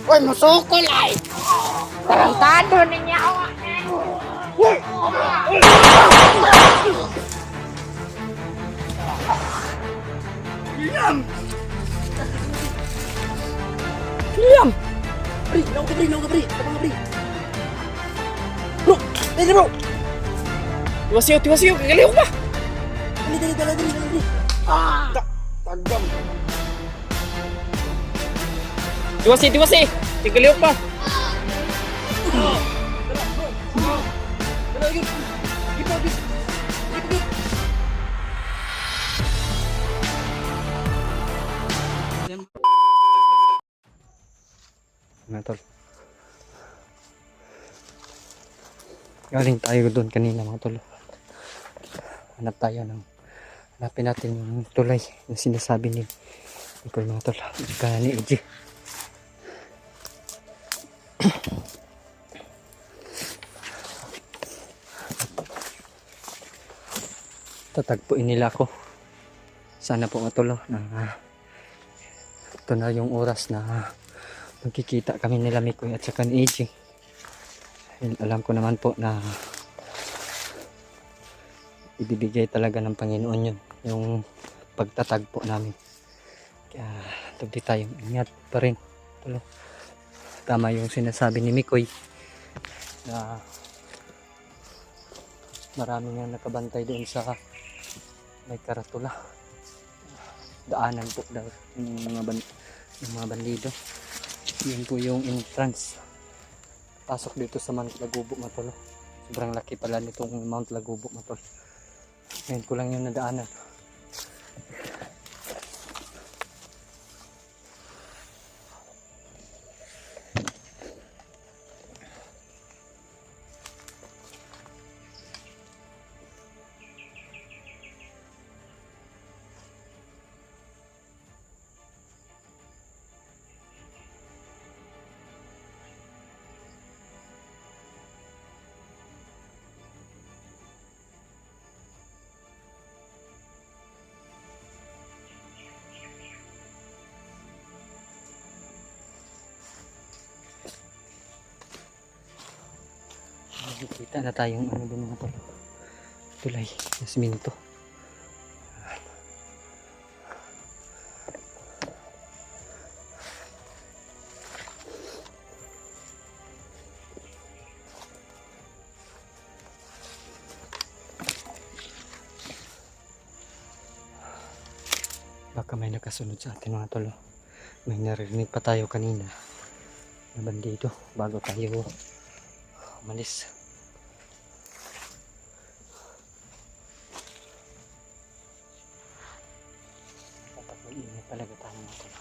Uy, musukol ay! Tarantado ninyo ako! Liam! Liam! Bri, naon ka bri. Tama ka bri. Bro, dali bro. Tiwasiyo, kagaliw pa. Dali. Ah! Tagam. Tiwasi, kagaliw pa. Mga tol, galing tayo doon kanina mga tol. Hanapin natin yung tulay na sinasabi ni Nicole mga tol, kaya ni EJ. Tatagpuin nila ako. Sana po mga tol na ito na yung oras na magkikita kami nila Mikoy at saka ni EJ. Alam ko naman po na ibibigay talaga ng Panginoon yun, yung pagtatagpo namin. Kaya tugdi tayong ingat pa rin. Tama yung sinasabi ni Mikoy na marami nga nakabantay doon sa may karatula. Daanan po daw yung mga bandido. Yun po yung entrance pasok dito sa Mount Lagubo matol. Sobrang laki pala nitong Mount Lagubo matol. Ngayon ko lang yung nadaanan. Nakikita na tayong ano doon mga tol. Tulay na siminto. Baka may nakasunod sa atin mga tol. May narinig pa tayo kanina na bandido bago tayo umalis. Ingat talaga tayo mga tol.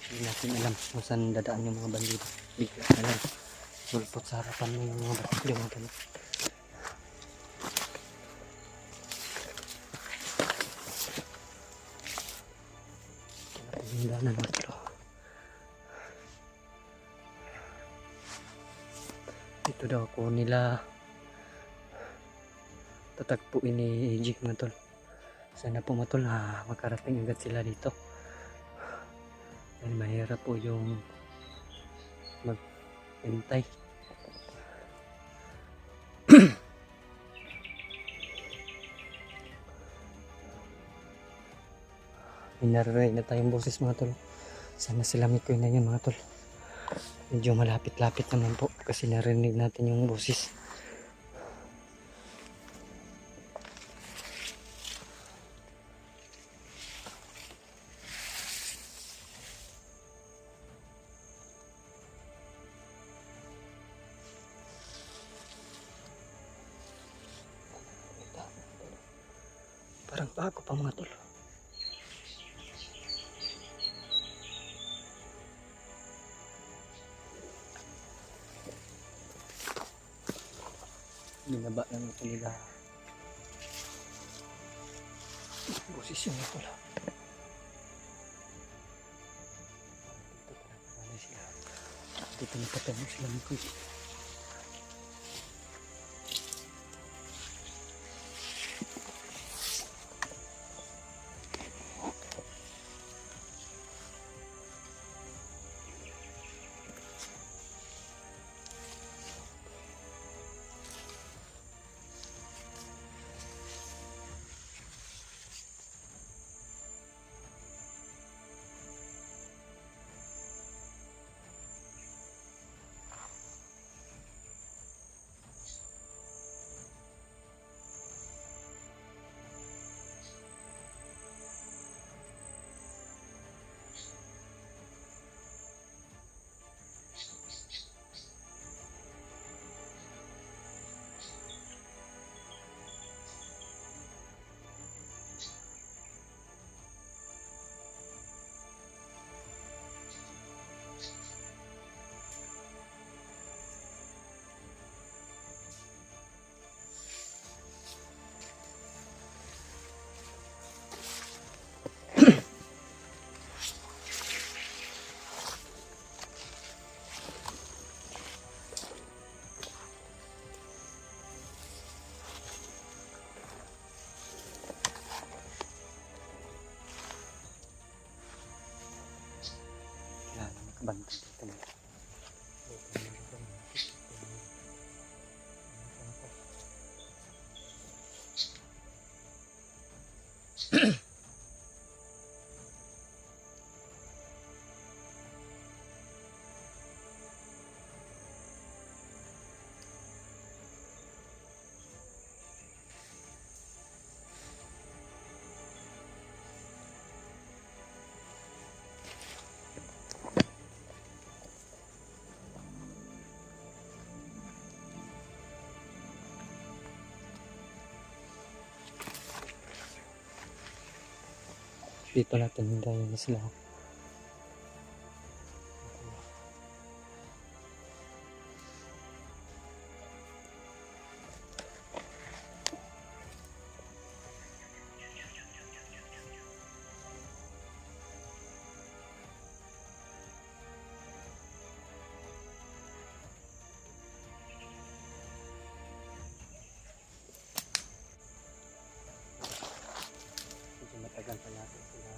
Hindi natin alam kung saan dadaan yung mga bandido. Bigla na lang sulpot sa harapan mo yung mga bandido mga tol. Hindi na mga tol. Ito daw ako nila tatagpuin ni EJ mga tol. Sana po mga tol makarating agad sila dito. Dahil mahirap po yung maghintay. Minararay na tayong boses mga tol. Sana sila Mikoy na yun mga tol. Medyo malapit-lapit naman po kasi narinig natin yung boses. Parang bago pa mga tol. Binaba lang ito nila boses yung ito lang. Dito na patay mo sila Mikoy. Bantay dito mo. Dito natin hintayin na sila. Medyo matagal pa natin sila.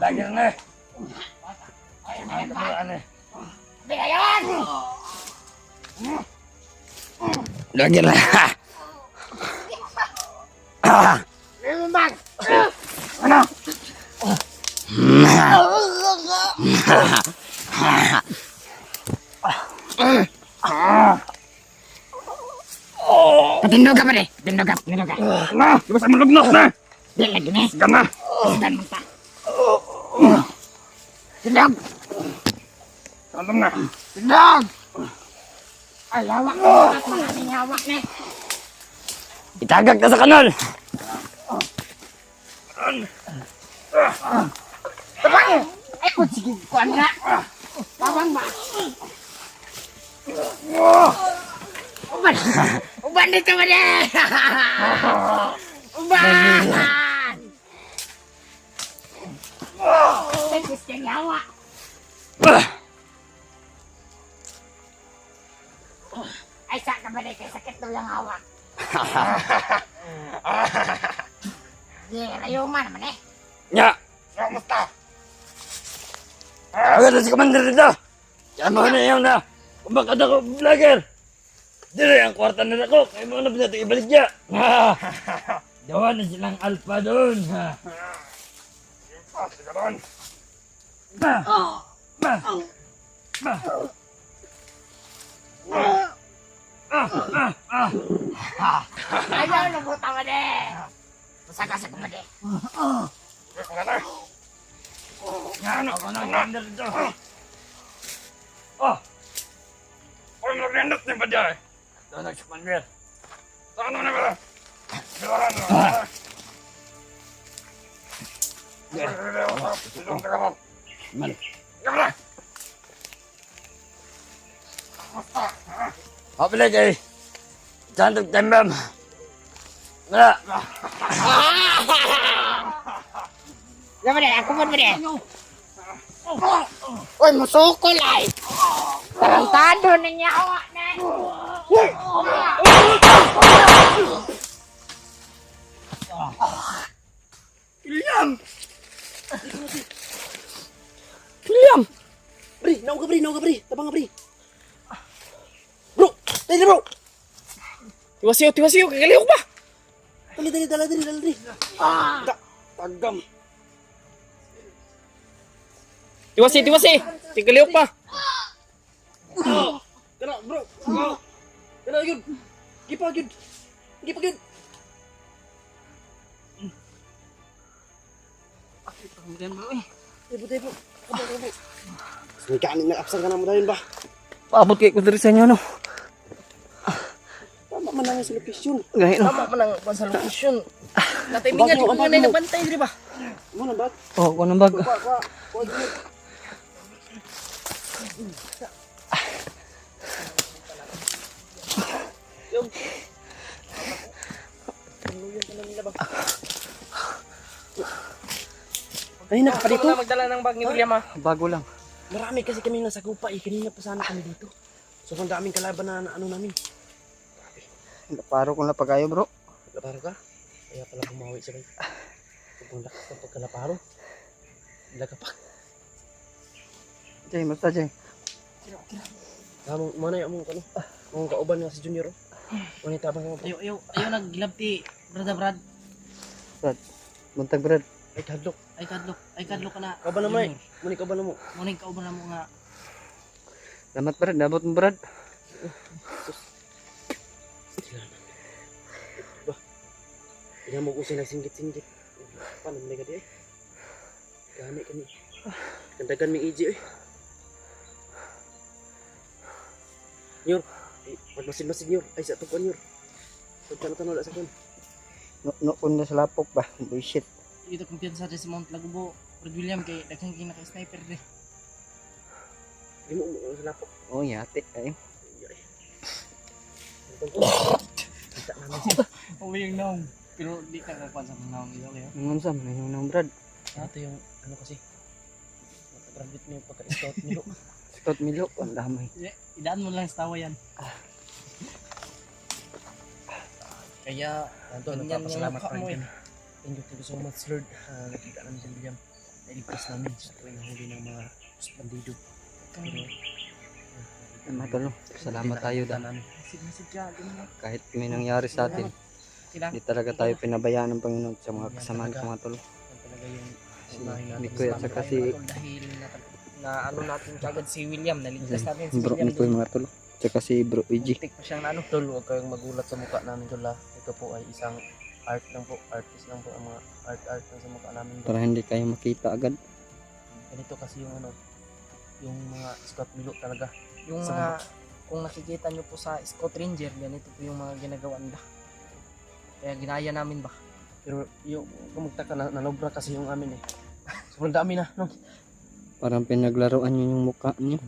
Lagi na eh. Ay, ano eh. Bigayan! Lagi na. Lumang! Ano? Patindog ka pa rin! Patindog ka! Patindog ka! Na! Di ba sa malugnos na? Di lagi na! Sigan na! Sigan mo pa! Tindog! Sandam na! Tindog! Ay, hawak na! Maraming hawak na! Itagag na sa kanal! Tabang! Ay, kung sige ko na! Tabang ba? Uban! Uban dito ba niya? Uban! Ay, gusto niya hawak! Ay, saan ka ba na? Kaya sakit daw yung hawak. Di, rayuma naman eh. Nya! Kamusta? Agad na si Commander dito! Sama na yun na! Kumakad ako, vlogger! Dire, ang kwarta na ako! Kaya mo na pinatay ibalik niya! Dawa na silang alpha doon! Sige doon. Ba! Ba! Ba! Ayaw, nabuta mo na eh. Masagasa ko mo na eh. Sige na. Yan ako na Commander dito! Oh! Oy, mag-rindot niya ba dyan eh? Doon na si Commander! Saan na ba? Bilaran na. Man! Gabra! Hopefully kay Sandok Tembam! Wala! Ano ba na? Ako mo na? Uy, musukol ay! Tarantado na niya awa na! William! William! Pre, naog ka pre, tabang ka pre. Bro, dali bro. Tiwasiyo, kagaliw ko ba? Dali. Tagam. Tiwasi, kagaliw pa. Kana bro, kana yun. Gipa yun. Ako, bro eh. Tebo. Kabay. May kanin na kapsang ka na mo dahil ba? Paabot kay ko diri sa inyo, no? Tama man lang sa location. Gahit, no? Tama man ang sa location. Natimingan Bago yung ang mga bago. nagbantay diri ba? Mo na ba? Oh, kuno bag. Kwa. Kanina ka pa dito? Ako na magdala ng bag ni William ah. Bago lang. Marami kasi kami nasa gupa eh. Kanina pa sana kami dito. So kung daming kalaban na ano namin. Paro ko na pagayo, bro. Kalaparo ka? Kaya pala bumawi siya kayo. Kung lakas ka pag kalaparo. Laga pa. Jay, basta Jay. Mana yung among ano? Among kauban nga si Junior. Ano yung tabang ka? Ayo naglabti Brad. Buntag, Brad. Ay kadlok. Ay kadlok ka na. Kauban na mo eh. Muni kauban na mo. Muning kauban na mo nga. Damat, Brad. Dabot mo, Brad. Kaya mo kung sila singgit-singgit. Paano mo ka di eh? Gani kami. Kandagan may EJ eh. Nyor. Magmasid-masid Nyor. Ay sa tukuan Nyor. Pagkano wala sa kun. No, kundi sa lapok ba? Bullshit. Ito kumpiyansa sa Mount Lagubo. Brad William kay daghang kay naka-sniper de. Di mo sa lapok. Oh, yate. Ay. Kita namin siya. Uwi yung naong. Pero di ka kapan sa naong ito kaya. Ang sam, may nung Brad. Ito yung ano kasi. Nakagrambit mo yung pagka-scout nilo. Scott Milo, ang damay. Idaan mo lang sa tawa yan. Kaya Ito, ganyan nagpapasalamat yung pa mukha mo rin eh. kami. Thank you so much Lord. Nakita namin si William. Nailigtas namin sa tuwing huli ng mga bandido. Matalo. Salamat tayo da. namin. Masid ka. Ganyan. Kahit may nangyari sa atin, Sila. di talaga tayo pinabayaan ng Panginoon sa mga kasamahan ko mga tol. Yan talaga yung unahin natin. Ni Kuya at saka si Dahil na ano natin kagad si William. Naligtas natin si bro William. ni Kuya mga tol. Tsaka si bro EG. Tik pa siyang ano. Tol, huwag kayong magulat sa mukha namin tol ha. Ito po ay isang art lang po. Artist lang po. Ang mga art lang sa mukha namin. Para hindi kayo makita agad. Ganito kasi yung ano. Yung mga Scott Milo talaga. Yung Sa mga kung nakikita nyo po sa Scott Ranger, ganito po yung mga ginagawa nila. Kaya ginaya namin ba? Pero yung kumugta ka na nanobra kasi yung amin eh. Sobrang dami na. No? Parang pinaglaruan nyo yung mukha nyo.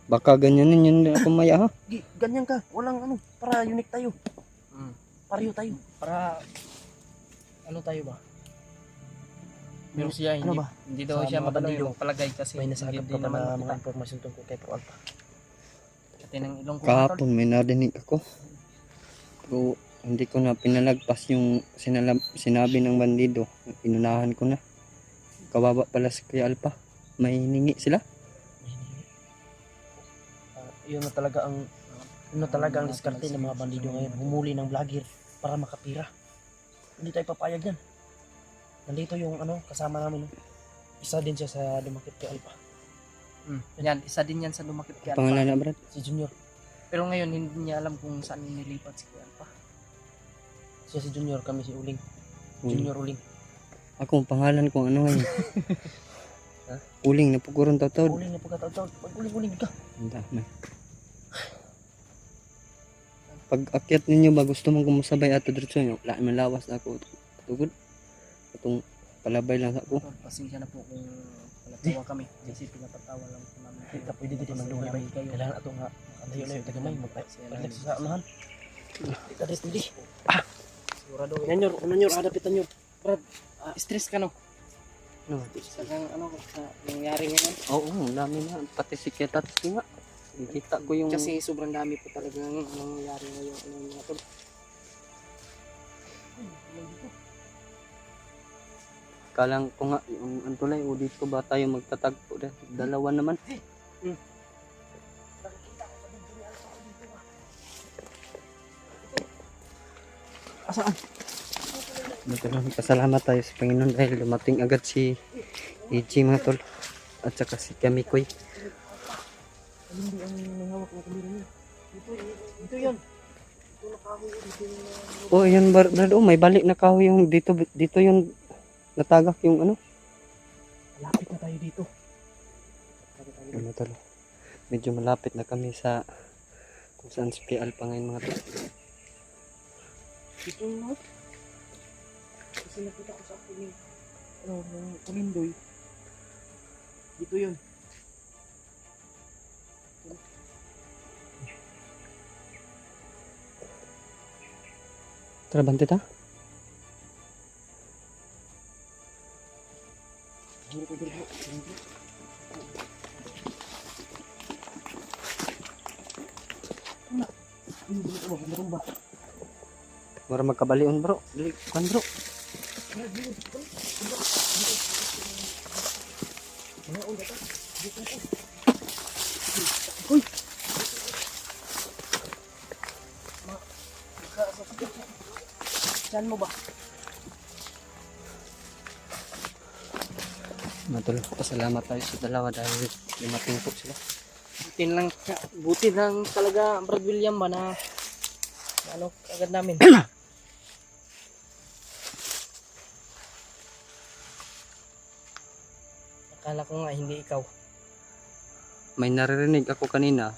Baka ganyanin yun ako maya ha. Di, ganyan ka. Walang ano. Para unique tayo. Pareho tayo. Para ano tayo ba? Pero siya Ano hindi, ba? hindi daw Sa siya mga mabanong bandido, yung palagay kasi May nasagap hindi ka ba naman na mga makita. informasyon tungkol kay Pro Alpha? Pati ng ilong ko. Kahapon may narinig ako. Pero hindi ko na pinalagpas yung sinabi ng bandido. Inunahan ko na. Kawawa pala si Kuya Alpha. May hiningi sila. Yun na talaga ang diskarte ng mga bandido ngayon. Humuli ng vlogger para makapira. Hindi tayo papayag yan. Nandito yung ano, kasama namin. No? Isa din siya sa lumakit kay Alpha. Yan, isa din yan sa lumakit kay Alpha. Pangalan na Brad. Si Junior. Pero ngayon hindi niya alam kung saan nilipat si Kuya Alpha. Siya si Junior, kami si Uling. Junior Uling. Ako, pangalan ko ano ngayon? Ha? Uling na pukuron taw-taw. Uling na pagkataon. Pag-uling ka. Ang dami. Pag akyat ninyo ba gusto mong kumusabay ato diretso nyo? Wala man lawas na ako. Tugod. Itong palabay lang ako. Pasensya na po kung palatawa kami. Kasi pinapatawa lang po namin. Kita pwede dito magduhay ba? Kailangan ato nga. Andayo na yung tagamay. Magpapalak sa unahan. Kita dito pwede. Sigurado. Yan Nyor. Ano Nyor? Hadapitan Nyor. Stress ka no? No. Sa kang ano sa nangyari ngayon. Oo, ang dami na. Pati si Ketatski nga. Nakita ko yung... Kasi sobrang dami po talaga ng nangyayari ngayon. Ano mga tol. Kalang ko nga, yung antulay, o dito ba tayo magtatagpo? Dalawa naman. Asaan? Dito lang, pasalamat tayo sa Panginoon dahil dumating agad si EG mga tol. At saka si Kamikoy. Hindi ang nanghawak na kamera niya. Dito yan. Oh, yun Brad, oh, may balik na kahoy yung dito yung natagak yung ano. Lapit na tayo dito. Ano tol? Medyo malapit na kami sa kung saan si PL pa ngayon mga tol. Dito yung lahat. Kasi nakita ko sa akin yung ng kulindoy. Dito yun. Tara, bante ta? Dito ko dito. Ano ba? Mura magkabalion bro. Dili, kan bro. Saan mo ba? Mga tol, pasalamat tayo sa dalawa dahil lumating po sila. Buti lang talaga Brad William ba na ano agad namin. Akala ko nga hindi ikaw. May naririnig ako kanina